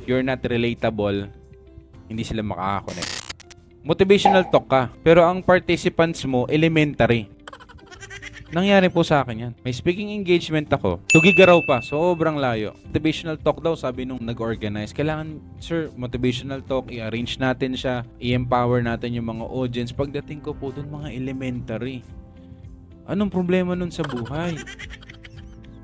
you're not relatable, hindi sila makaka-connect. Motivational talk ka, pero ang participants mo, elementary. Nangyari po sa akin yan. May speaking engagement ako. Tugigaraw pa. Sobrang layo. Motivational talk daw, sabi nung nag-organize. Kailangan, sir, motivational talk, i-arrange natin siya, i-empower natin yung mga audience. Pagdating ko po dun, mga elementary. Anong problema nun sa buhay?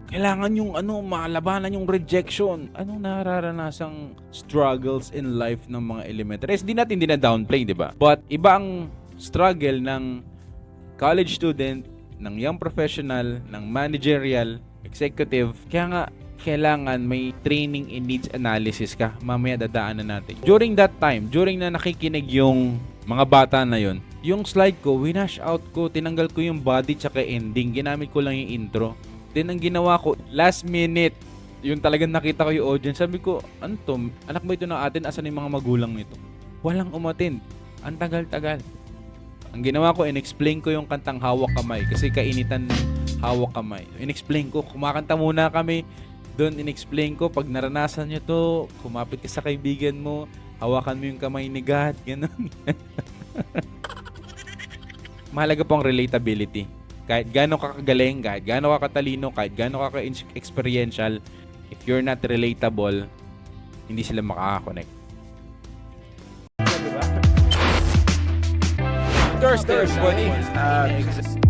Kailangan yung malabanan yung rejection. Anong nararanasang struggles in life ng mga elementary? Hindi natin dina-downplay, di ba? But iba ang struggle ng college student, ng young professional, ng managerial, executive. Kaya nga, kailangan may training in needs analysis ka. Mamaya dadaanan natin. During that time, during na nakikinig yung mga bata na yon, yung slide ko, winash out ko, tinanggal ko yung body tsaka ending. Ginamit ko lang yung intro. Then ang ginawa ko, last minute, yung talagang nakita ko yung audience, sabi ko, ano to? Anak ba ito ng atin? Asan yung mga magulang nito? Walang umatin. Ang tagal-tagal. Ang ginawa ko, in-explain ko yung kantang Hawak Kamay kasi kainitan ng Hawak Kamay. In-explain ko, kumakanta muna kami. Doon in-explain ko, pag naranasan nyo to, kumapit ka sa kaibigan mo, hawakan mo yung kamay ni God, gano'n. Mahalaga pong relatability. Kahit gano'n ka kagaling, kahit gano'n ka katalino, kahit gano'n ka experiential, if you're not relatable, hindi sila makaka-connect. There's buddy.